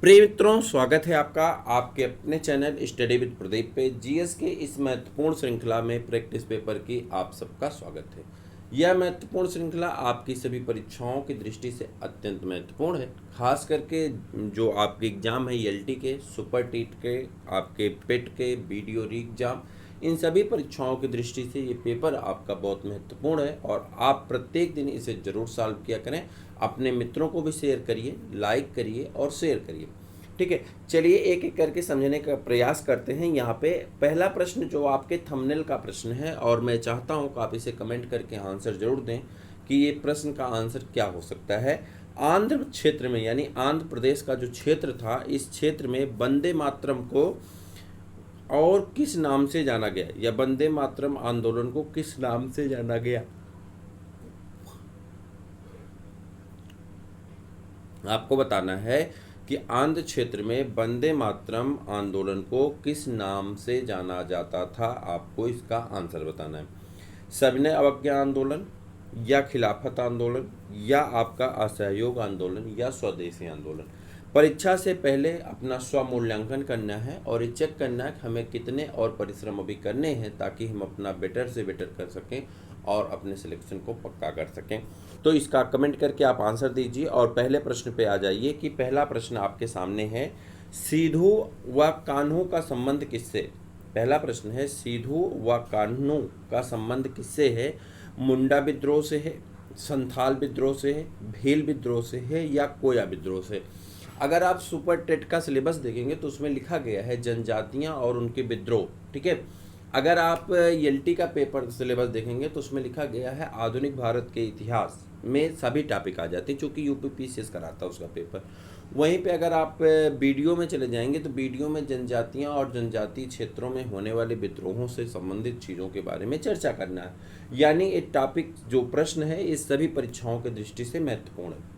प्रिय मित्रों, स्वागत है आपका आपके अपने चैनल स्टडी विद प्रदीप पे। जीएस के इस महत्वपूर्ण श्रृंखला में प्रैक्टिस पेपर की आप सबका स्वागत है। यह महत्वपूर्ण श्रृंखला आपकी सभी परीक्षाओं की दृष्टि से अत्यंत महत्वपूर्ण है। खास करके जो आपके एग्जाम है ईएलटी के, सुपर टीट के, आपके पेट के, वीडियो री एग्जाम, इन सभी परीक्षाओं की दृष्टि से ये पेपर आपका बहुत महत्वपूर्ण है और आप प्रत्येक दिन इसे जरूर सॉल्व किया करें। अपने मित्रों को भी शेयर करिए, लाइक करिए और शेयर करिए। ठीक है, चलिए एक एक करके समझने का प्रयास करते हैं। यहाँ पे पहला प्रश्न जो आपके थंबनेल का प्रश्न है और मैं चाहता हूँ कि आप इसे कमेंट करके आंसर जरूर दें कि ये प्रश्न का आंसर क्या हो सकता है। आंध्र क्षेत्र में यानी आंध्र प्रदेश का जो क्षेत्र था, इस क्षेत्र में वंदे मातरम को और किस नाम से जाना गया, या वंदे मातरम आंदोलन को किस नाम से जाना गया। आपको बताना है कि आंध्र क्षेत्र में वंदे मातरम आंदोलन को किस नाम से जाना जाता था। आपको इसका आंसर बताना है। सविनय अवज्ञा आंदोलन, या खिलाफत आंदोलन, या आपका असहयोग आंदोलन, या स्वदेशी आंदोलन। परीक्षा से पहले अपना स्वमूल्यांकन करना है और ये चेक करना है कि हमें कितने और परिश्रम अभी करने हैं ताकि हम अपना बेटर से बेटर कर सकें और अपने सिलेक्शन को पक्का कर सकें। तो इसका कमेंट करके आप आंसर दीजिए और पहले प्रश्न पे आ जाइए कि पहला प्रश्न आपके सामने है, सिद्धू व कान्हू का संबंध किससे। पहला प्रश्न है, सिद्धू व कान्हू का संबंध किससे है। मुंडा विद्रोह से है, संथाल विद्रोह से है, भील विद्रोह से है, या कोया विद्रोह से। अगर आप सुपर टेट का सिलेबस देखेंगे तो उसमें लिखा गया है जनजातियां और उनके विद्रोह। ठीक है, अगर आप एलटी का पेपर सिलेबस देखेंगे तो उसमें लिखा गया है आधुनिक भारत के इतिहास में सभी टॉपिक आ जाते हैं, चूँकि यूपीपीसीएस कराता है उसका पेपर। वहीं पे अगर आप वीडियो में चले जाएंगे तो वीडियो में जनजातियां और जनजातीय क्षेत्रों में होने वाले विद्रोहों से संबंधित चीज़ों के बारे में चर्चा करना है। यानी ये टॉपिक जो प्रश्न है इस सभी परीक्षाओं की दृष्टि से महत्वपूर्ण है।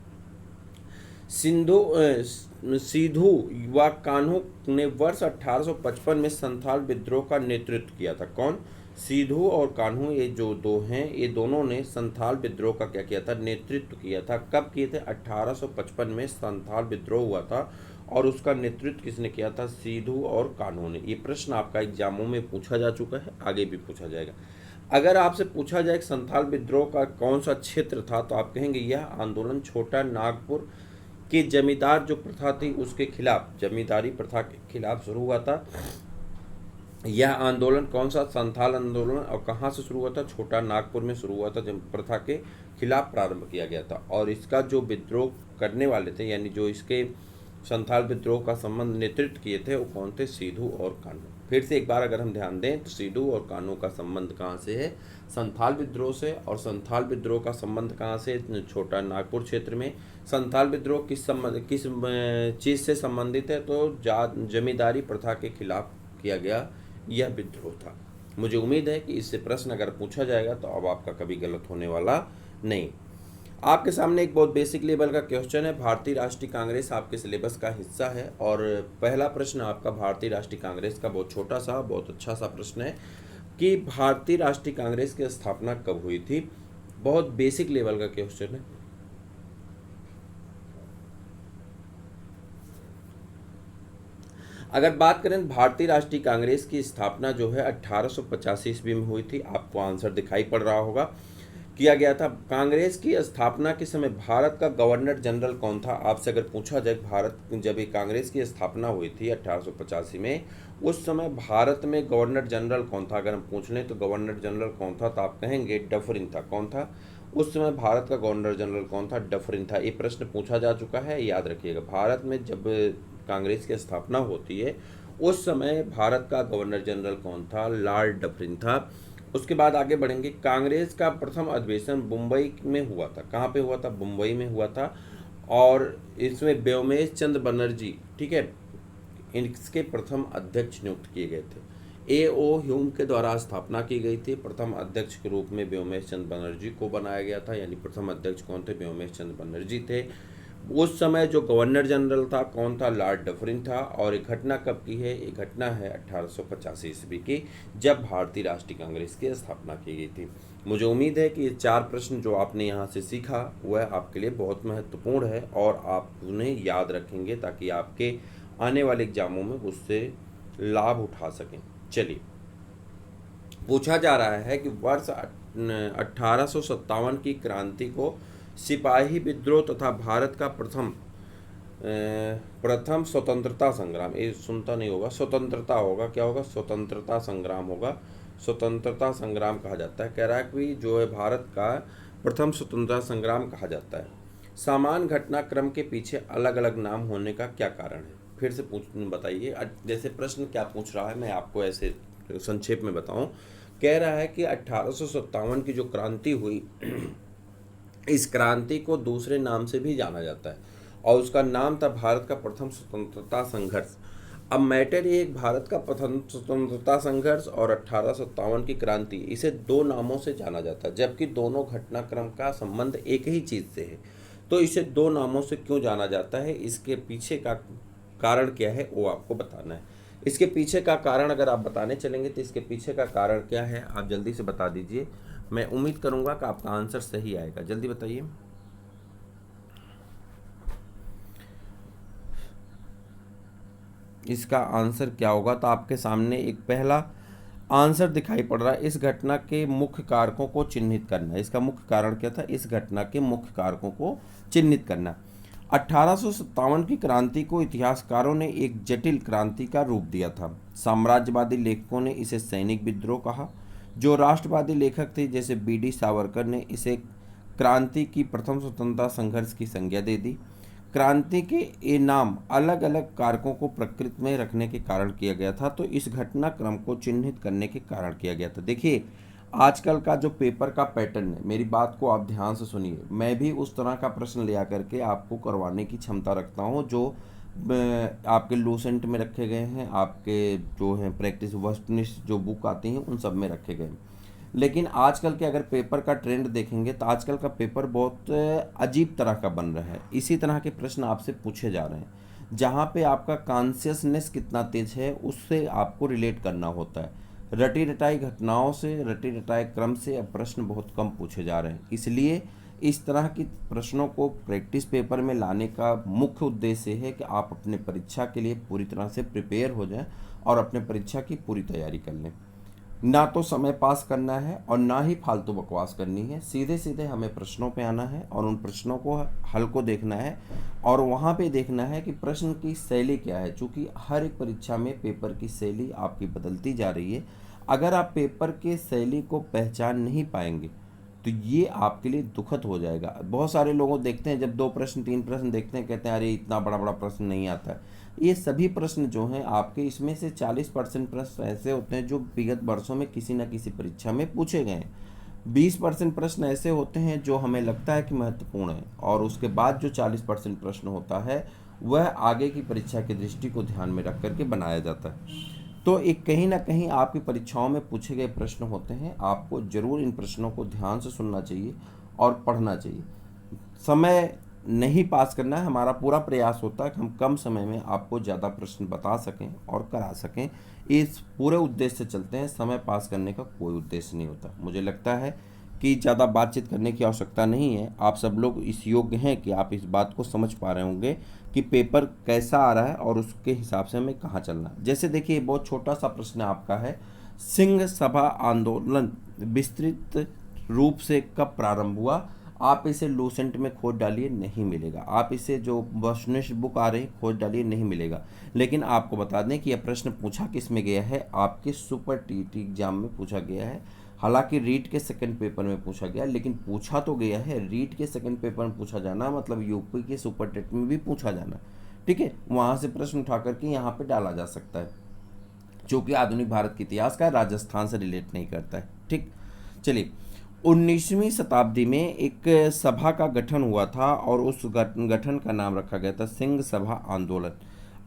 सिद्धू व कान्हू ने वर्ष 1855 में संथाल विद्रोह का नेतृत्व किया था। कौन? सिद्धू और कान्हू, ये जो दो हैं, ये दोनों ने संथाल विद्रोह का क्या किया था? नेतृत्व किया था। कब किए थे? 1855 में संथाल विद्रोह हुआ था और उसका नेतृत्व किसने किया था? सिद्धू और कान्हू ने। ये प्रश्न आपका एग्जामों में पूछा जा चुका है, आगे भी पूछा जाएगा। अगर आपसे पूछा जाए कि संथाल विद्रोह का कौन सा क्षेत्र था तो आप कहेंगे यह आंदोलन छोटा नागपुर कि जमींदार जो प्रथा थी उसके खिलाफ, जमींदारी प्रथा के खिलाफ शुरू हुआ था। यह आंदोलन कौन सा? संथाल आंदोलन। और कहाँ से शुरू हुआ था? छोटा नागपुर में शुरू हुआ था, जब प्रथा के खिलाफ प्रारंभ किया गया था। और इसका जो विद्रोह करने वाले थे, यानी जो इसके संथाल विद्रोह का संबंध नेतृत्व किए थे, वो कौन थे? सिद्धू और कान्हू। फिर से एक बार अगर हम ध्यान दें तो सिद्धू और कान्हू का संबंध कहाँ से है? संथाल विद्रोह से। और संथाल विद्रोह का संबंध कहाँ से? छोटा नागपुर क्षेत्र में। संथाल विद्रोह किस चीज़ से संबंधित है? तो जमींदारी प्रथा के खिलाफ किया गया यह विद्रोह था। मुझे उम्मीद है कि इससे प्रश्न अगर पूछा जाएगा तो अब आपका कभी गलत होने वाला नहीं। आपके सामने एक बहुत बेसिक लेवल का क्वेश्चन है। भारतीय राष्ट्रीय कांग्रेस आपके सिलेबस का हिस्सा है और पहला प्रश्न आपका भारतीय राष्ट्रीय कांग्रेस का बहुत छोटा सा बहुत अच्छा सा प्रश्न है कि भारतीय राष्ट्रीय कांग्रेस की स्थापना कब हुई थी। बहुत बेसिक लेवल का क्वेश्चन है। अगर बात करें भारतीय राष्ट्रीय कांग्रेस की स्थापना जो है 1885 ईस्वी में हुई थी। आपको आंसर दिखाई पड़ रहा होगा, किया गया था। कांग्रेस की स्थापना के समय भारत का गवर्नर जनरल कौन था? आपसे अगर पूछा जाए भारत जब ये कांग्रेस की स्थापना हुई थी 1885 में, उस समय भारत में गवर्नर जनरल कौन था? अगर हम पूछ लें तो गवर्नर जनरल कौन था तो आप कहेंगे डफरिन था। कौन था उस समय भारत का गवर्नर जनरल? कौन था? डफरिन था। ये प्रश्न पूछा जा चुका है, याद रखिएगा। भारत में जब कांग्रेस की स्थापना होती है उस समय भारत का गवर्नर जनरल कौन था? लॉर्ड डफरिन था। उसके बाद आगे बढ़ेंगे। कांग्रेस का प्रथम अधिवेशन मुंबई में हुआ था। कहाँ पे हुआ था? मुंबई में हुआ था। और इसमें व्योमेश चंद्र बनर्जी, ठीक है, इसके प्रथम अध्यक्ष नियुक्त किए गए थे। A.O. ह्यूम के द्वारा स्थापना की गई थी। प्रथम अध्यक्ष के रूप में व्योमेश चंद्र बनर्जी को बनाया गया था। यानी प्रथम अध्यक्ष कौन थे? व्योमेश चंद्र बनर्जी थे। उस समय जो गवर्नर जनरल था कौन था? लॉर्ड डफरिन था। और ये घटना कब की है? ये घटना है 1885 ईस्वी की, जब भारतीय राष्ट्रीय कांग्रेस की स्थापना की गई थी। मुझे उम्मीद है कि ये 4 प्रश्न जो आपने यहाँ से सीखा वह आपके लिए बहुत महत्वपूर्ण है और आप उन्हें याद रखेंगे ताकि आपके आने वाले एग्जामों में उससे लाभ उठा सकें। चलिए, पूछा जा रहा है कि वर्ष 1857 की क्रांति को सिपाही विद्रोह तथा भारत का प्रथम स्वतंत्रता संग्राम, ये सुनता नहीं होगा, स्वतंत्रता होगा, क्या होगा? स्वतंत्रता संग्राम होगा। स्वतंत्रता संग्राम कहा जाता है। कह रहा है कि जो है भारत का प्रथम स्वतंत्रता संग्राम कहा जाता है। समान घटनाक्रम के पीछे अलग अलग नाम होने का क्या कारण है? फिर से बताइए। जैसे प्रश्न क्या पूछ रहा है, मैं आपको ऐसे संक्षेप में बताऊं। कह रहा है कि 1857 की जो क्रांति हुई इस क्रांति को दूसरे नाम से भी जाना जाता है और उसका नाम था भारत का प्रथम स्वतंत्रता संघर्ष। अब मैटर ये, भारत का प्रथम स्वतंत्रता संघर्ष और 1857 की क्रांति, इसे 2 नामों से जाना जाता है, जबकि दोनों घटनाक्रम का संबंध एक ही चीज़ से है। तो इसे 2 नामों से क्यों जाना जाता है, इसके पीछे का कारण क्या है वो आपको बताना है। इसके पीछे का कारण अगर आप बताने चलेंगे तो इसके पीछे का कारण क्या है आप जल्दी से बता दीजिए। मैं उम्मीद करूंगा कि आपका आंसर सही आएगा। जल्दी बताइए। इसका आंसर क्या होगा? तो आपके सामने एक पहला आंसर दिखाई पड़ रहा है, इस घटना के मुख्य कारकों को चिन्हित करना। इसका मुख्य कारण क्या था? इस घटना के मुख्य कारकों को चिन्हित करना। 1857 की क्रांति को इतिहासकारों ने एक जटिल क्रांति का रूप दिया था। साम्राज्यवादी लेखकों ने इसे सैनिक विद्रोह कहा। जो राष्ट्रवादी लेखक थे जैसे बी.डी. सावरकर ने इसे क्रांति की प्रथम स्वतंत्रता संघर्ष की संज्ञा दे दी। क्रांति के ये नाम अलग अलग कारकों को प्रकृति में रखने के कारण किया गया था, तो इस घटनाक्रम को चिन्हित करने के कारण किया गया था। देखिए, आजकल का जो पेपर का पैटर्न है, मेरी बात को आप ध्यान से सुनिए, मैं भी उस तरह का प्रश्न ले आकर के आपको करवाने की क्षमता रखता हूँ जो आपके लूसेंट में रखे गए हैं, आपके जो हैं प्रैक्टिस वस्तुनिष्ठ जो बुक आती हैं उन सब में रखे गए हैं। लेकिन आजकल के अगर पेपर का ट्रेंड देखेंगे तो आजकल का पेपर बहुत अजीब तरह का बन रहा है। इसी तरह के प्रश्न आपसे पूछे जा रहे हैं जहाँ पे आपका कॉन्शियसनेस कितना तेज है उससे आपको रिलेट करना होता है। रटी रटाई घटनाओं से, रटी रटाई क्रम से अब प्रश्न बहुत कम पूछे जा रहे हैं। इसलिए इस तरह की प्रश्नों को प्रैक्टिस पेपर में लाने का मुख्य उद्देश्य है कि आप अपने परीक्षा के लिए पूरी तरह से प्रिपेयर हो जाएं और अपने परीक्षा की पूरी तैयारी कर लें। ना तो समय पास करना है और ना ही फालतू बकवास करनी है। सीधे सीधे हमें प्रश्नों पे आना है और उन प्रश्नों को हल को देखना है और वहाँ पे देखना है कि प्रश्न की शैली क्या है। चूँकि हर एक परीक्षा में पेपर की शैली आपकी बदलती जा रही है। अगर आप पेपर के शैली को पहचान नहीं पाएंगे तो ये आपके लिए दुखद हो जाएगा। बहुत सारे लोगों देखते हैं जब 2 प्रश्न 3 प्रश्न देखते हैं कहते हैं अरे इतना बड़ा बड़ा प्रश्न नहीं आता है। ये सभी प्रश्न जो हैं आपके, इसमें से 40% प्रश्न ऐसे होते हैं जो विगत वर्षों में किसी न किसी परीक्षा में पूछे गए हैं। 20% प्रश्न ऐसे होते हैं जो हमें लगता है कि महत्वपूर्ण है और उसके बाद जो 40% प्रश्न होता है वह आगे की परीक्षा की दृष्टि को ध्यान में रख करके बनाया जाता है। तो एक कहीं ना कहीं आपकी परीक्षाओं में पूछे गए प्रश्न होते हैं। आपको जरूर इन प्रश्नों को ध्यान से सुनना चाहिए और पढ़ना चाहिए। समय नहीं पास करना है, हमारा पूरा प्रयास होता है कि हम कम समय में आपको ज़्यादा प्रश्न बता सकें और करा सकें। इस पूरे उद्देश्य से चलते हैं, समय पास करने का कोई उद्देश्य नहीं होता। मुझे लगता है कि ज़्यादा बातचीत करने की आवश्यकता नहीं है। आप सब लोग इस योग्य हैं कि आप इस बात को समझ पा रहे होंगे कि पेपर कैसा आ रहा है और उसके हिसाब से हमें कहाँ चलना है। जैसे देखिए, बहुत छोटा सा प्रश्न आपका है, सिंह सभा आंदोलन विस्तृत रूप से कब प्रारंभ हुआ? आप इसे लूसेंट में खोज डालिए, नहीं मिलेगा। आप इसे जो वस्तुनिष्ठ बुक आ रही खोज डालिए, नहीं मिलेगा। लेकिन आपको बता दें कि यह प्रश्न पूछा किस में गया है, आपके सुपर टीटी एग्जाम में पूछा गया है। हालांकि रीट के सेकंड पेपर में पूछा गया, लेकिन पूछा तो गया है। रीट के सेकंड पेपर में पूछा जाना मतलब यूपी के सुपर टेट में भी पूछा जाना, ठीक है। वहाँ से प्रश्न उठा करके यहाँ पे डाला जा सकता है, चूँकि आधुनिक भारत के इतिहास का राजस्थान से रिलेट नहीं करता है, ठीक। चलिए, 19वीं शताब्दी में एक सभा का गठन हुआ था और उस गठन का नाम रखा गया था सिंह सभा आंदोलन।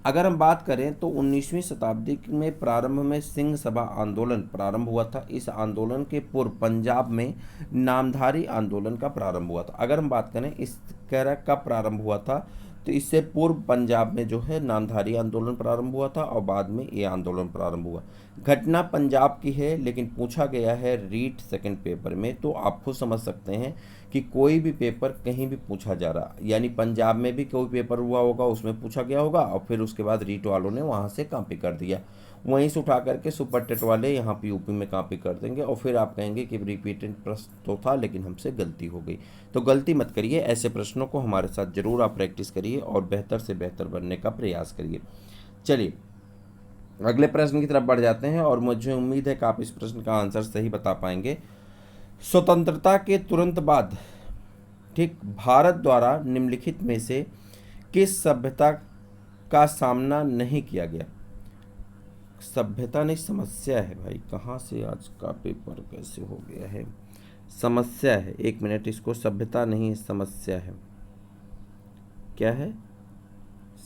अगर हम बात करें तो 19वीं शताब्दी में प्रारंभ में सिंह सभा आंदोलन प्रारंभ हुआ था। इस आंदोलन के पूर्व पंजाब में नामधारी आंदोलन का प्रारंभ हुआ था। अगर हम बात करें इस कह कब प्रारंभ हुआ था, तो इससे पूर्व पंजाब में जो है नामधारी आंदोलन प्रारंभ हुआ था और बाद में ये आंदोलन प्रारंभ हुआ। घटना पंजाब की है, लेकिन पूछा गया है रीट सेकंड पेपर में, तो आप खुद समझ सकते हैं कि कोई भी पेपर कहीं भी पूछा जा रहा, यानी पंजाब में भी कोई पेपर हुआ होगा, उसमें पूछा गया होगा और फिर उसके बाद रीट वालों ने वहाँ से कॉपी कर दिया, वहीं से उठा करके सुपर टेट वाले यहाँ पे यूपी में कॉपी कर देंगे और फिर आप कहेंगे कि रिपीटेड प्रश्न तो था लेकिन हमसे गलती हो गई। तो गलती मत करिए, ऐसे प्रश्नों को हमारे साथ जरूर आप प्रैक्टिस करिए और बेहतर से बेहतर बनने का प्रयास करिए। चलिए अगले प्रश्न की तरफ बढ़ जाते हैं और मुझे उम्मीद है कि आप इस प्रश्न का आंसर सही बता पाएंगे। स्वतंत्रता के तुरंत बाद ठीक भारत द्वारा निम्नलिखित में से किस सभ्यता का सामना नहीं किया गया? सभ्यता नहीं, समस्या है भाई, कहाँ से आज का पेपर कैसे हो गया है, समस्या है। एक मिनट, इसको सभ्यता नहीं समस्या है, क्या है?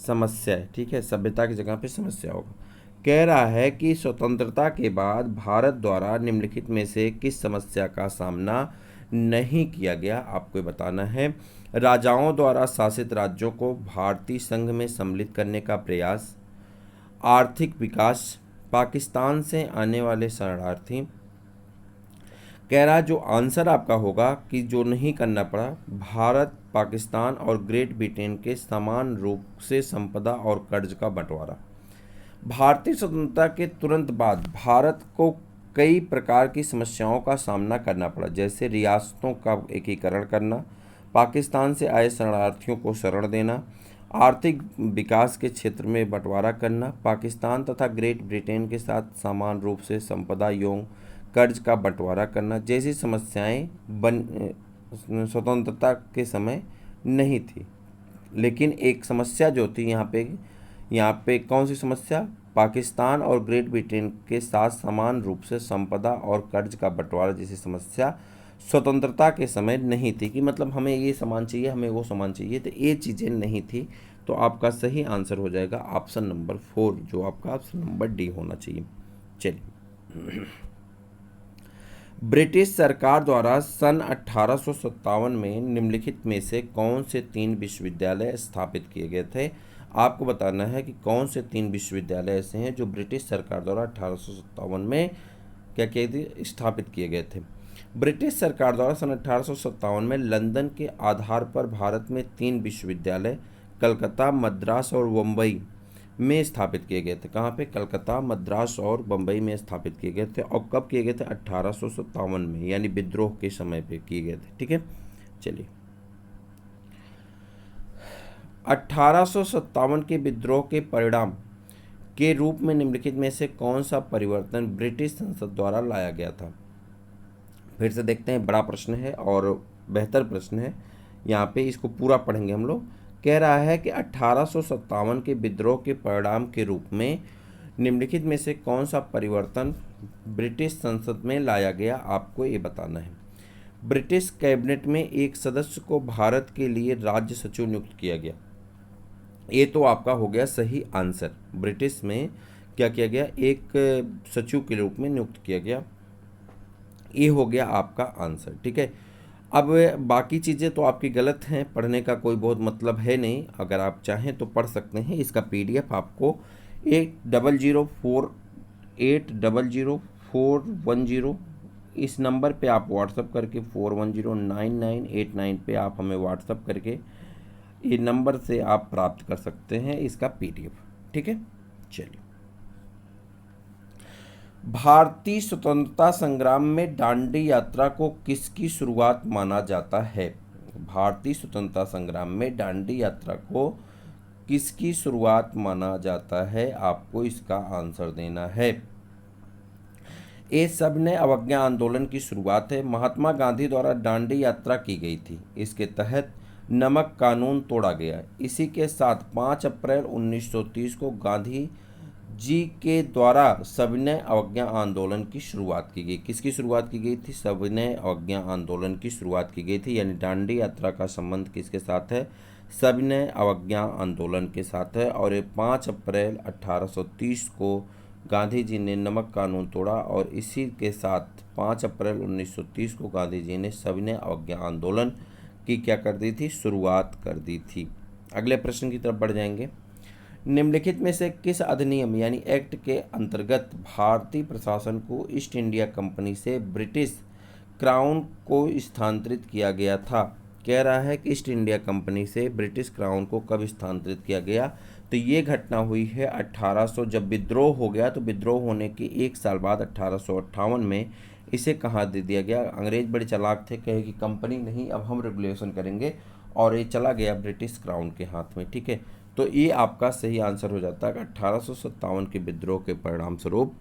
समस्या है, ठीक है, सभ्यता की जगह पे समस्या होगा। कह रहा है कि स्वतंत्रता के बाद भारत द्वारा निम्नलिखित में से किस समस्या का सामना नहीं किया गया, आपको बताना है। राजाओं द्वारा शासित राज्यों को भारतीय संघ में सम्मिलित करने का प्रयास, आर्थिक विकास, पाकिस्तान से आने वाले शरणार्थी। कह रहा जो आंसर आपका होगा कि जो नहीं करना पड़ा, भारत, पाकिस्तान और ग्रेट ब्रिटेन के समान रूप से संपदा और कर्ज का बंटवारा। भारतीय स्वतंत्रता के तुरंत बाद भारत को कई प्रकार की समस्याओं का सामना करना पड़ा, जैसे रियासतों का एकीकरण करना, पाकिस्तान से आए शरणार्थियों को शरण देना, आर्थिक विकास के क्षेत्र में बंटवारा करना, पाकिस्तान तथा ग्रेट ब्रिटेन के साथ समान रूप से संपदा एवं कर्ज का बंटवारा करना जैसी समस्याएं स्वतंत्रता के समय नहीं थी। लेकिन एक समस्या जो थी यहाँ पे कौन सी समस्या? पाकिस्तान और ग्रेट ब्रिटेन के साथ समान रूप से संपदा और कर्ज का बंटवारा जैसी समस्या स्वतंत्रता के समय नहीं थी, कि मतलब हमें ये सामान चाहिए, हमें वो सामान चाहिए, तो ये चीज़ें नहीं थी। तो आपका सही आंसर हो जाएगा ऑप्शन नंबर 4, जो आपका ऑप्शन नंबर डी होना चाहिए। चलिए, ब्रिटिश सरकार द्वारा सन 1857 में निम्नलिखित में से कौन से 3 विश्वविद्यालय स्थापित किए गए थे? आपको बताना है कि कौन से 3 विश्वविद्यालय ऐसे हैं जो ब्रिटिश सरकार द्वारा 1857 में क्या किए थे, स्थापित किए गए थे। ब्रिटिश सरकार द्वारा सन 1857 में लंदन के आधार पर भारत में 3 विश्वविद्यालय कलकत्ता, मद्रास और बम्बई में स्थापित किए गए थे। कहाँ पे? कलकत्ता, मद्रास और बम्बई में स्थापित किए गए थे। और कब किए गए थे? 1857 में, यानी विद्रोह के समय पे किए गए थे। ठीक है, चलिए 1857 के विद्रोह के परिणाम के रूप में निम्नलिखित में से कौन सा परिवर्तन ब्रिटिश संसद द्वारा लाया गया था? फिर से देखते हैं, बड़ा प्रश्न है और बेहतर प्रश्न है। यहाँ पे इसको पूरा पढ़ेंगे हम लोग। कह रहा है कि 1857 के विद्रोह के परिणाम के रूप में निम्नलिखित में से कौन सा परिवर्तन ब्रिटिश संसद में लाया गया, आपको ये बताना है। ब्रिटिश कैबिनेट में एक सदस्य को भारत के लिए राज्य सचिव नियुक्त किया गया। ये तो आपका हो गया सही आंसर। ब्रिटिश में क्या किया गया? एक सचिव के रूप में नियुक्त किया गया, ये हो गया आपका आंसर। ठीक है, अब बाकी चीज़ें तो आपकी गलत हैं, पढ़ने का कोई बहुत मतलब है नहीं। अगर आप चाहें तो पढ़ सकते हैं। इसका PDF आपको 8008004010 इस नंबर पे आप व्हाट्सअप करके 41099989 पे आप हमें व्हाट्सअप करके ये नंबर से आप प्राप्त कर सकते हैं इसका PDF। ठीक है, चलिए, भारतीय स्वतंत्रता संग्राम में दांडी यात्रा को किसकी शुरुआत माना जाता है? भारतीय स्वतंत्रता संग्राम में दांडी यात्रा को किसकी शुरुआत माना जाता है? आपको इसका आंसर देना है। ये सब ने अवज्ञा आंदोलन की शुरुआत है। महात्मा गांधी द्वारा दांडी यात्रा की गई थी। इसके तहत नमक कानून तोड़ा गया। इसी के साथ 5 अप्रैल 1930 को गांधी जी के द्वारा सविनय अवज्ञा आंदोलन की शुरुआत की गई। किसकी शुरुआत की गई थी? सविनय अवज्ञा आंदोलन की शुरुआत की गई थी। यानी दांडी यात्रा का संबंध किसके साथ है? सविनय अवज्ञा आंदोलन के साथ है। और ये 5 अप्रैल 1830 को गांधी जी ने नमक कानून तोड़ा और इसी के साथ 5 अप्रैल 1930 को गांधी जी ने सविनय अवज्ञा आंदोलन की क्या कर दी थी, शुरुआत कर दी थी। अगले प्रश्न की तरफ बढ़ जाएंगे। निम्नलिखित में से किस अधिनियम यानी एक्ट के अंतर्गत भारतीय प्रशासन को ईस्ट इंडिया कंपनी से ब्रिटिश क्राउन को स्थानांतरित किया गया था? कह रहा है कि ईस्ट इंडिया कंपनी से ब्रिटिश क्राउन को कब स्थानांतरित किया गया? तो ये घटना हुई है 1800, जब विद्रोह हो गया तो विद्रोह होने के 1 साल बाद 1858 में इसे कहाँ दे दिया गया। अंग्रेज बड़े चालाक थे, कहे कि कंपनी नहीं, अब हम रेगुलेशन करेंगे, और ये चला गया ब्रिटिश क्राउन के हाथ में। ठीक है, तो ये आपका सही आंसर हो जाता है कि 1857 के विद्रोह के परिणाम स्वरूप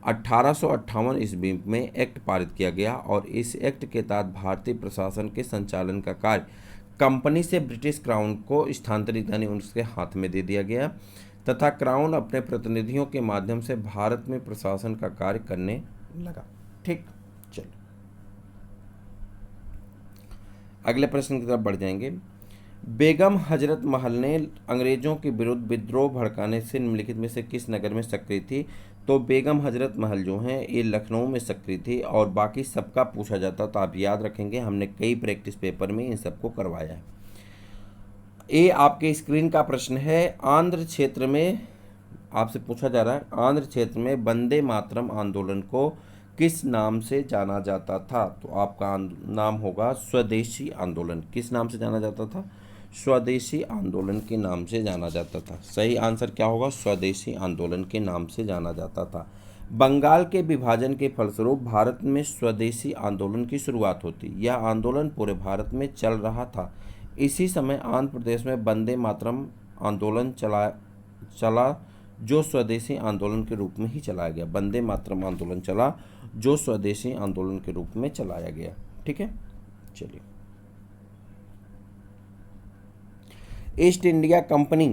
1858 ईस्वी में एक्ट पारित किया गया और इस एक्ट के तहत भारतीय प्रशासन के संचालन का कार्य कंपनी से ब्रिटिश क्राउन को स्थानांतरित यानी उसके हाथ में दे दिया गया तथा क्राउन अपने प्रतिनिधियों के माध्यम से भारत में प्रशासन का कार्य करने लगा। ठीक, चलो अगले प्रश्न की तरफ बढ़ जाएंगे। बेगम हजरत महल ने अंग्रेजों के विरुद्ध विद्रोह भड़काने से निम्नलिखित में से किस नगर में सक्रिय थी? तो बेगम हजरत महल जो हैं ये लखनऊ में सक्रिय थी और बाकी सबका पूछा जाता तो आप याद रखेंगे, हमने कई प्रैक्टिस पेपर में इन सबको करवाया है। ये आपके स्क्रीन का प्रश्न है। आंध्र क्षेत्र में आपसे पूछा जा रहा है, आंध्र क्षेत्र में वंदे मातरम आंदोलन को किस नाम से जाना जाता था? तो आपका नाम होगा स्वदेशी आंदोलन। किस नाम से जाना जाता था? स्वदेशी आंदोलन के नाम से जाना जाता था। सही आंसर क्या होगा? स्वदेशी आंदोलन के नाम से जाना जाता था। बंगाल के विभाजन के फलस्वरूप भारत में स्वदेशी आंदोलन की शुरुआत होती। यह आंदोलन पूरे भारत में चल रहा था। इसी समय आंध्र प्रदेश में वंदे मातरम आंदोलन चला जो स्वदेशी आंदोलन के रूप में ही चलाया गया। वंदे मातरम आंदोलन चला जो स्वदेशी आंदोलन के रूप में चलाया गया। ठीक है, चलिए। ईस्ट इंडिया कंपनी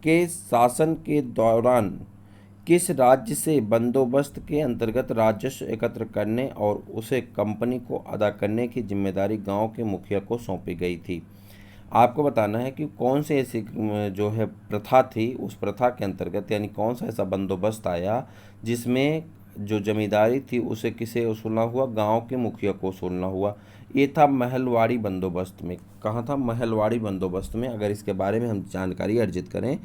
के शासन के दौरान किस राज्य से बंदोबस्त के अंतर्गत राजस्व एकत्र करने और उसे कंपनी को अदा करने की जिम्मेदारी गांव के मुखिया को सौंपी गई थी? आपको बताना है कि कौन से ऐसी जो है प्रथा थी, उस प्रथा के अंतर्गत यानी कौन सा ऐसा बंदोबस्त आया जिसमें जो जमींदारी थी उसे किसे वसूलना हुआ? गांव के मुखिया को वसूलना हुआ। ये था महलवाड़ी बंदोबस्त में। कहाँ था? महलवाड़ी बंदोबस्त में। अगर इसके बारे में हम जानकारी अर्जित करें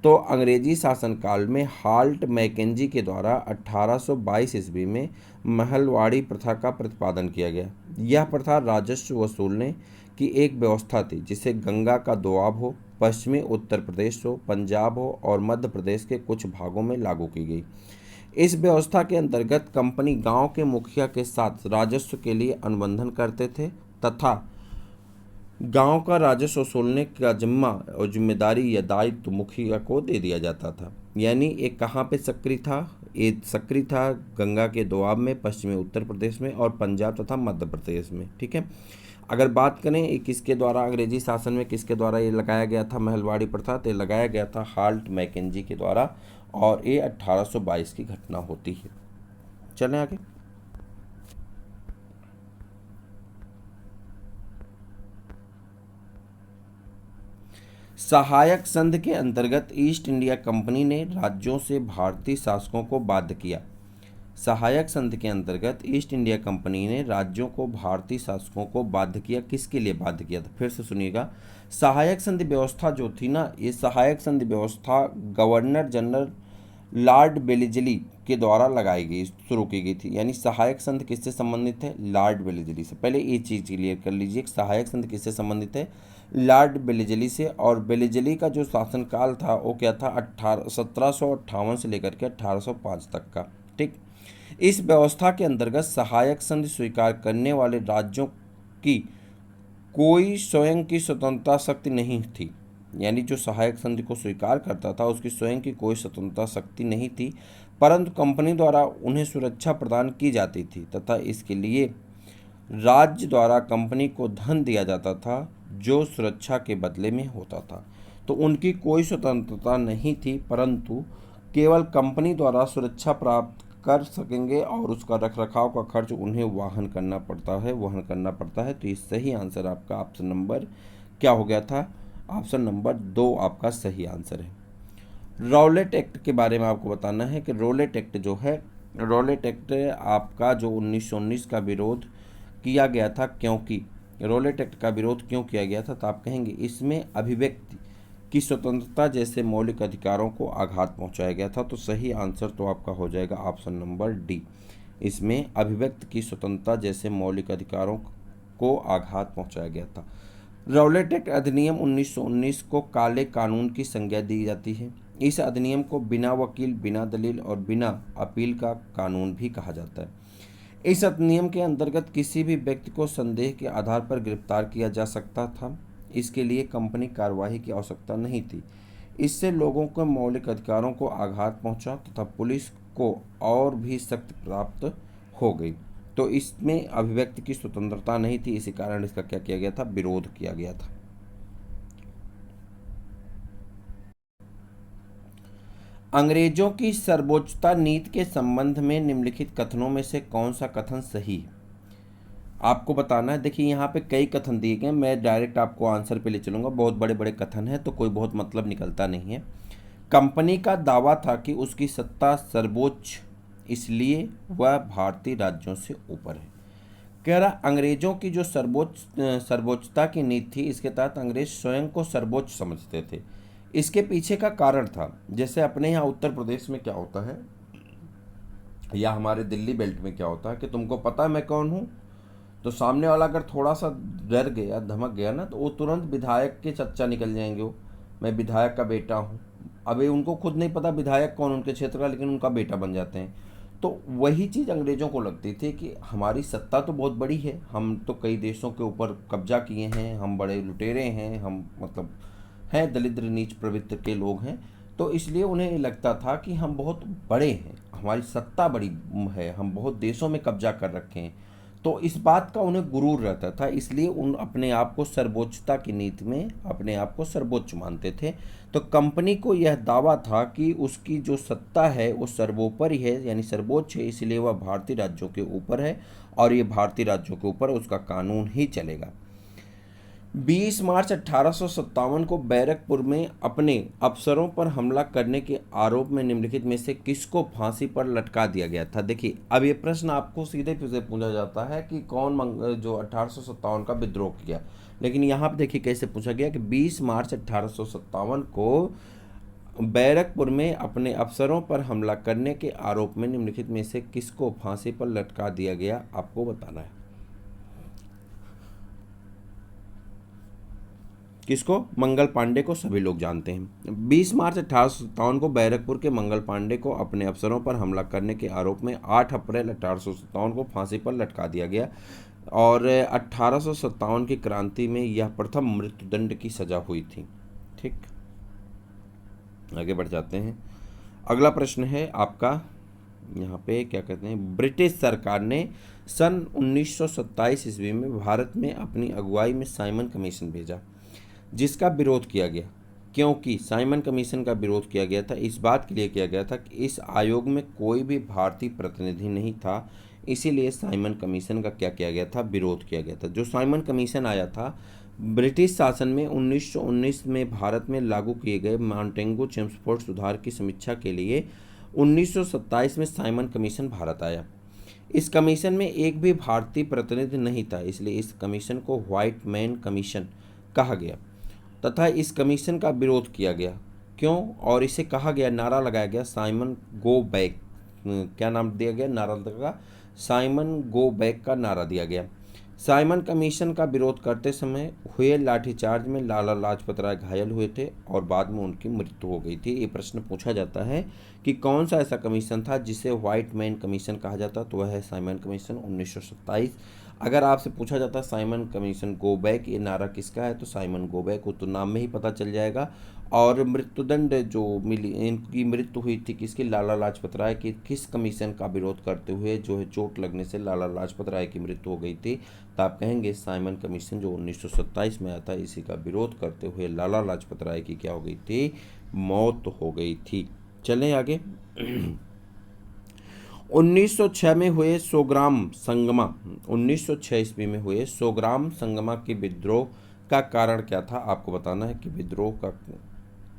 तो अंग्रेजी शासनकाल में हाल्ट मैकेंजी के द्वारा 1822 ईस्वी में महलवाड़ी प्रथा का प्रतिपादन किया गया। यह प्रथा राजस्व वसूलने की एक व्यवस्था थी जिसे गंगा का दोआब हो, पश्चिमी उत्तर प्रदेश हो, पंजाब हो और मध्य प्रदेश के कुछ भागों में लागू की गई। इस व्यवस्था के अंतर्गत कंपनी गांव के मुखिया के साथ राजस्व के लिए अनुबंधन करते थे तथा गांव का राजस्व वसूलने का जिम्मा और जिम्मेदारी या दायित्व मुखिया को दे दिया जाता था। यानी एक कहाँ पे सक्रिय था? ये सक्रिय था गंगा के दोआब में, पश्चिमी उत्तर प्रदेश में और पंजाब तथा मध्य प्रदेश में। ठीक है, अगर बात करें ये किसके द्वारा, अंग्रेजी शासन में किसके द्वारा ये लगाया गया था महलवाड़ी प्रथा? तो लगाया गया था हाल्ट मैकेंजी के द्वारा और ये 1822 की घटना होती है। चलें आगे। सहायक संघ के अंतर्गत ईस्ट इंडिया कंपनी ने राज्यों से भारतीय शासकों को बाध्य किया। सहायक संघ के अंतर्गत ईस्ट इंडिया कंपनी ने राज्यों को भारतीय शासकों को बाध्य किया। किसके लिए बाध्य किया था? फिर से सुनिएगा। सहायक संघ व्यवस्था जो थी ना, ये सहायक संघ व्यवस्था गवर्नर जनरल लॉर्ड वेलेस्ली के द्वारा लगाई गई, शुरू की गई थी। यानी सहायक संघ किससे संबंधित है? लॉर्ड वेलेस्ली से। पहले ये चीज़ क्लियर कर लीजिए, सहायक संघ किससे संबंधित है? लॉर्ड वेलेस्ली से। और वेलेस्ली का जो शासनकाल था वो क्या था? 1758 से लेकर के 1805 तक का। ठीक, इस व्यवस्था के अंतर्गत सहायक संघ स्वीकार करने वाले राज्यों की कोई स्वयं की स्वतंत्रता शक्ति नहीं थी। यानी जो सहायक संधि को स्वीकार करता था उसकी स्वयं की कोई स्वतंत्रता शक्ति नहीं थी, परंतु कंपनी द्वारा उन्हें सुरक्षा प्रदान की जाती थी तथा इसके लिए राज्य द्वारा कंपनी को धन दिया जाता था जो सुरक्षा के बदले में होता था। तो उनकी कोई स्वतंत्रता नहीं थी, परंतु केवल कंपनी द्वारा सुरक्षा प्राप्त कर सकेंगे और उसका रखरखाव का खर्च उन्हें वहन करना पड़ता है। तो ये सही आंसर आपका ऑप्शन नंबर क्या हो गया था? ऑप्शन नंबर 2 आपका सही आंसर है। रॉलेट एक्ट के बारे में आपको बताना है कि रॉलेट एक्ट जो है, रॉलेट एक्ट आपका जो 1919 का विरोध किया गया था, क्योंकि रॉलेट एक्ट का विरोध क्यों किया गया था, तो आप कहेंगे इसमें अभिव्यक्ति की स्वतंत्रता जैसे मौलिक अधिकारों को आघात पहुंचाया गया था। तो सही आंसर तो आपका हो जाएगा ऑप्शन नंबर डी, इसमें अभिव्यक्ति की स्वतंत्रता जैसे मौलिक अधिकारों को आघात पहुंचाया गया था। रॉलेट एक्ट अधिनियम 1919 को काले कानून की संज्ञा दी जाती है। इस अधिनियम को बिना वकील, बिना दलील और बिना अपील का कानून भी कहा जाता है। इस अधिनियम के अंतर्गत किसी भी व्यक्ति को संदेह के आधार पर गिरफ्तार किया जा सकता था। इसके लिए कंपनी कार्यवाही की आवश्यकता नहीं थी। इससे लोगों के मौलिक अधिकारों को आघात पहुंचा तथा पुलिस को और भी सख्त प्राप्त हो गई। तो इसमें अभिव्यक्ति की स्वतंत्रता नहीं थी, इसी कारण इसका क्या किया गया था, विरोध किया गया था। अंग्रेजों की सर्वोच्चता नीति के संबंध में निम्नलिखित कथनों में से कौन सा कथन सही है, आपको बताना है। देखिए यहाँ पे कई कथन दिए गए, मैं डायरेक्ट आपको आंसर पे ले चलूँगा, बहुत बड़े बड़े कथन हैं तो कोई बहुत मतलब निकलता नहीं है। कंपनी का दावा था कि उसकी सत्ता सर्वोच्च, इसलिए वह भारतीय राज्यों से ऊपर है। कह रहा अंग्रेजों की जो सर्वोच्चता की नीति थी, इसके तहत अंग्रेज स्वयं को सर्वोच्च समझते थे। इसके पीछे का कारण था, जैसे अपने यहाँ उत्तर प्रदेश में क्या होता है या हमारे दिल्ली बेल्ट में क्या होता है कि तुमको पता है मैं कौन हूँ, तो सामने वाला अगर थोड़ा सा डर गया, धमक गया ना, तो वो तुरंत विधायक के चच्चा निकल जाएंगे, वो मैं विधायक का बेटा हूँ। अभी उनको खुद नहीं पता विधायक कौन उनके क्षेत्र का, लेकिन उनका बेटा बन जाते हैं। तो वही चीज़ अंग्रेज़ों को लगती थी कि हमारी सत्ता तो बहुत बड़ी है, हम तो कई देशों के ऊपर कब्जा किए हैं, हम बड़े लुटेरे हैं, हम मतलब हैं दलिद्र नीच प्रवृत्ति के लोग हैं। तो इसलिए उन्हें लगता था कि हम बहुत बड़े हैं, हमारी सत्ता बड़ी है, हम बहुत देशों में कब्जा कर रखे हैं। तो इस बात का उन्हें गुरूर रहता था, इसलिए उन अपने आप को सर्वोच्चता की नीति में अपने आप को सर्वोच्च मानते थे। तो कंपनी को यह दावा था कि उसकी जो सत्ता है वो सर्वोपरि है, यानी सर्वोच्च है, इसलिए वह भारतीय राज्यों के ऊपर है और ये भारतीय राज्यों के ऊपर उसका कानून ही चलेगा। 20 मार्च 1857 को बैरकपुर में अपने अफसरों पर हमला करने के आरोप में निम्नलिखित में से किसको फांसी पर लटका दिया गया था। देखिए अब ये प्रश्न आपको सीधे सीधे पूछा जाता है कि कौन जो 1857 का विद्रोह किया, लेकिन यहाँ पे देखिए कैसे पूछा गया कि 20 मार्च 1857 को बैरकपुर में अपने अफसरों पर हमला करने के आरोप में निम्नलिखित में से किसको फांसी पर लटका दिया गया, आपको बताना है। किसको? मंगल पांडे को सभी लोग जानते हैं। 20 मार्च 1857 को बैरकपुर के मंगल पांडे को अपने अफसरों पर हमला करने के आरोप में 8 अप्रैल 1857 को फांसी पर लटका दिया गया और 1857 की क्रांति में यह प्रथम मृत्युदंड की सजा हुई थी। ठीक, आगे बढ़ जाते हैं। अगला प्रश्न है आपका, यहाँ पे क्या कहते हैं, ब्रिटिश सरकार ने सन 1927 ईस्वी में भारत में अपनी अगुवाई में साइमन कमीशन भेजा, जिसका विरोध किया गया। क्योंकि साइमन कमीशन का विरोध किया गया था, इस बात के लिए किया गया था कि इस आयोग में कोई भी भारतीय प्रतिनिधि नहीं था, इसीलिए साइमन कमीशन का क्या किया गया था, विरोध किया गया था। जो साइमन कमीशन आया था ब्रिटिश शासन में 1919 में भारत में लागू किए गए मॉन्टेगू चेम्सफोर्ड सुधार की समीक्षा के लिए 1927 में साइमन कमीशन भारत आया। इस कमीशन में एक भी भारतीय प्रतिनिधि नहीं था, इसलिए इस कमीशन को व्हाइट मैन कमीशन कहा गया तथा इस कमीशन का विरोध किया गया। क्यों? और इसे कहा गया, नारा लगाया गया, साइमन गो बैक। क्या नाम दिया गया नारा का? साइमन गो बैक का नारा दिया गया। साइमन कमीशन का विरोध करते समय हुए लाठीचार्ज में लाला लाजपत राय घायल हुए थे और बाद में उनकी मृत्यु हो गई थी। ये प्रश्न पूछा जाता है कि कौन सा ऐसा कमीशन था जिसे व्हाइट मैन कमीशन कहा जाता, तो वह है साइमन कमीशन 1927। अगर आपसे पूछा जाता है साइमन कमीशन गो बैक ये नारा किसका है, तो साइमन गो बैक, वो तो नाम में ही पता चल जाएगा। और मृत्युदंड जो मिली, इनकी मृत्यु हुई थी किसकी, लाला लाजपत राय की, किस कमीशन का विरोध करते हुए, जो है चोट लगने से लाला लाजपत राय की मृत्यु हो गई थी। तो आप कहेंगे साइमन कमीशन जो 1927 में आया था, इसी का विरोध करते हुए लाला लाजपत राय की क्या हो गई थी, मौत हो गई थी। चलें आगे। 1906 में हुए सोग्राम संगमा, 1906 ईस्वी में हुए सोग्राम संगमा के विद्रोह का कारण क्या था, आपको बताना है कि विद्रोह का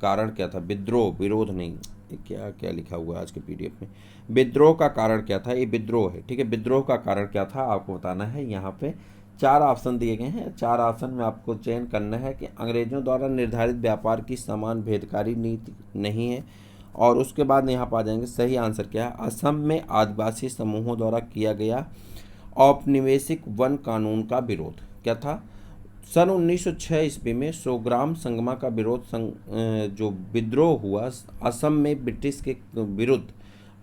कारण क्या था। विद्रोह, विरोध नहीं, ये क्या क्या लिखा हुआ है आज के पीडीएफ में। विद्रोह का कारण क्या था, ये विद्रोह है, ठीक है। विद्रोह का कारण क्या था आपको बताना है। यहाँ पे 4 ऑप्शन दिए गए हैं, 4 ऑप्शन में आपको चयन करना है कि अंग्रेजों द्वारा निर्धारित व्यापार की समान भेदकारी नीति नहीं है, और उसके बाद यहाँ पर आ जाएंगे सही आंसर क्या है। असम में आदिवासी समूहों द्वारा किया गया औपनिवेशिक वन कानून का विरोध क्या था। सन 1906 ईस्वी में सोग्राम संगमा का जो विद्रोह हुआ असम में ब्रिटिश के विरुद्ध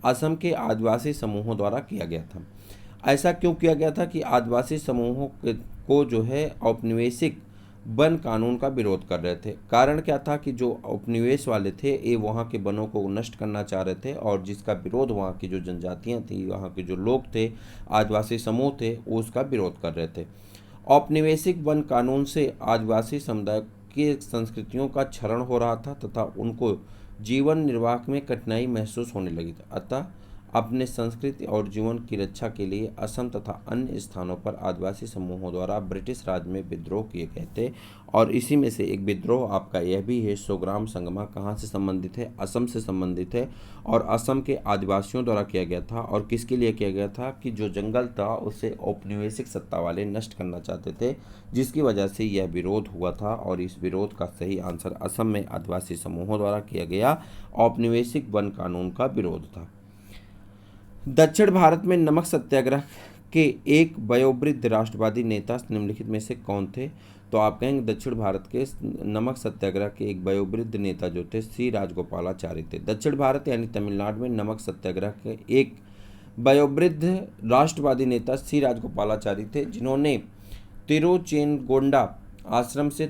असम के आदिवासी समूहों द्वारा किया गया था। ऐसा क्यों किया गया था कि आदिवासी समूहों को जो है औपनिवेशिक वन कानून का विरोध कर रहे थे। कारण क्या था कि जो उपनिवेश वाले थे ये वहाँ के वनों को नष्ट करना चाह रहे थे, और जिसका विरोध वहाँ की जो जनजातियाँ थी, वहाँ के जो लोग थे, आदिवासी समूह थे, वो उसका विरोध कर रहे थे। औपनिवेशिक वन कानून से आदिवासी समुदाय की संस्कृतियों का क्षरण हो रहा था तथा उनको जीवन निर्वाह में कठिनाई महसूस होने लगी थी। अतः अपने संस्कृति और जीवन की रक्षा के लिए असम तथा अन्य स्थानों पर आदिवासी समूहों द्वारा ब्रिटिश राज में विद्रोह किए गए थे, और इसी में से एक विद्रोह आपका यह भी है। सोग्राम संगमा कहाँ से संबंधित है, असम से संबंधित है, और असम के आदिवासियों द्वारा किया गया था। और किसके लिए किया गया था कि जो जंगल था उसे औपनिवेशिक सत्ता वाले नष्ट करना चाहते थे, जिसकी वजह से यह विरोध हुआ था। और इस विरोध का सही आंसर असम में आदिवासी समूहों द्वारा किया गया औपनिवेशिक वन कानून का विरोध था। दक्षिण भारत में नमक सत्याग्रह के एक वयोवृद्ध राष्ट्रवादी नेता निम्नलिखित में से कौन थे। तो आप कहेंगे दक्षिण भारत के नमक सत्याग्रह के एक वयोवृद्ध नेता जो थे सी राजगोपालाचारी थे। दक्षिण भारत यानी तमिलनाडु में नमक सत्याग्रह के एक वयोवृद्ध राष्ट्रवादी नेता सी राजगोपालाचारी थे, जिन्होंने तिरुचेनगोंडा आश्रम से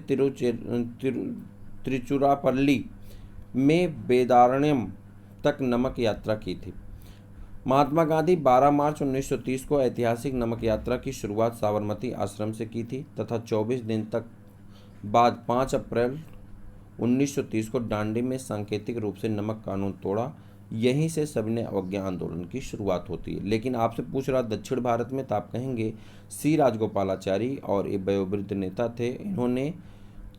तिरुचिरापल्ली में वेदारण्यम तक नमक यात्रा की थी। महात्मा गांधी 12 मार्च 1930 को ऐतिहासिक नमक यात्रा की शुरुआत साबरमती आश्रम से की थी तथा 24 दिन तक बाद 5 अप्रैल 1930 को दांडी में सांकेतिक रूप से नमक कानून तोड़ा। यहीं से सविनय अवज्ञा आंदोलन की शुरुआत होती है। लेकिन आपसे पूछ रहा दक्षिण भारत में, तो आप कहेंगे सी राजगोपालाचारी, और ये वयोवृद्ध नेता थे। इन्होंने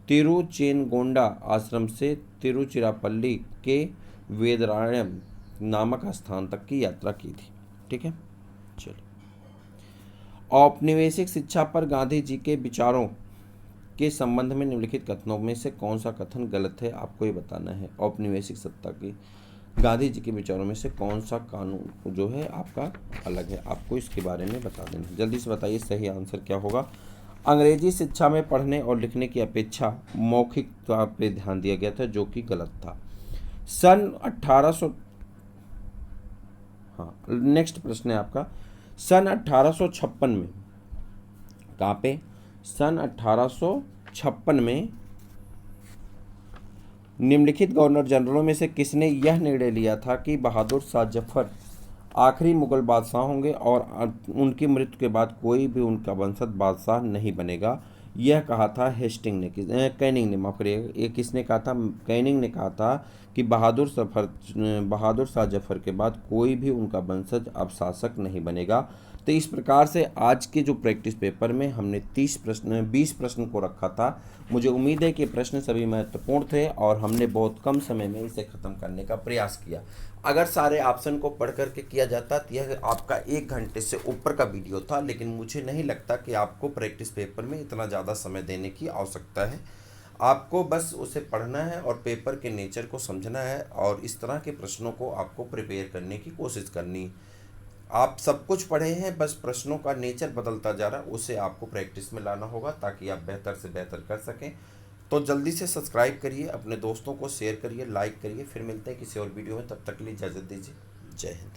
तिरुचेनगोंडा आश्रम से तिरुचिरापल्ली के वेदारण्यम नामक स्थान तक की यात्रा की थी। ठीक है, चलिए। औपनिवेशिक शिक्षा पर गांधी जी के विचारों के संबंध में निम्नलिखित कथनों में से कौन सा कथन गलत है, आपको ये बताना है। औपनिवेशिक सत्ता की गांधी जी के विचारों में से कौन सा कानून जो है आपका अलग है, आपको इसके बारे में बता देना। जल्दी से बताइए सही आंसर क्या होगा। अंग्रेजी शिक्षा में पढ़ने और लिखने की अपेक्षा मौखिकता पर ध्यान दिया गया था, जो कि गलत था। सन 1800 नेक्स्ट प्रश्न है आपका। सन 1856 में, कहाँ पे, सन 1856 में निम्नलिखित गवर्नर जनरलों में से किसने यह निर्णय लिया था कि बहादुर शाह जफर आखिरी मुगल बादशाह होंगे और उनकी मृत्यु के बाद कोई भी उनका वंशज बादशाह नहीं बनेगा। यह कहा था हेस्टिंग ने, कैनिंग ने, माफ करिएगा, ये किसने कहा था, कैनिंग ने कहा था कि बहादुर शाह जफर के बाद कोई भी उनका वंशज अब शासक नहीं बनेगा। तो इस प्रकार से आज के जो प्रैक्टिस पेपर में हमने 20 प्रश्न को रखा था। मुझे उम्मीद है कि प्रश्न सभी महत्वपूर्ण थे और हमने बहुत कम समय में इसे ख़त्म करने का प्रयास किया। अगर सारे ऑप्शन को पढ़ करके किया जाता तो यह आपका 1 घंटे से ऊपर का वीडियो था, लेकिन मुझे नहीं लगता कि आपको प्रैक्टिस पेपर में इतना ज़्यादा समय देने की आवश्यकता है। आपको बस उसे पढ़ना है और पेपर के नेचर को समझना है और इस तरह के प्रश्नों को आपको प्रिपेयर करने की कोशिश करनी है। आप सब कुछ पढ़े हैं, बस प्रश्नों का नेचर बदलता जा रहा है, उसे आपको प्रैक्टिस में लाना होगा ताकि आप बेहतर से बेहतर कर सकें। तो जल्दी से सब्सक्राइब करिए, अपने दोस्तों को शेयर करिए, लाइक करिए। फिर मिलते हैं किसी और वीडियो में, तब तक के लिए इजाज़त दीजिए। जय हिंद।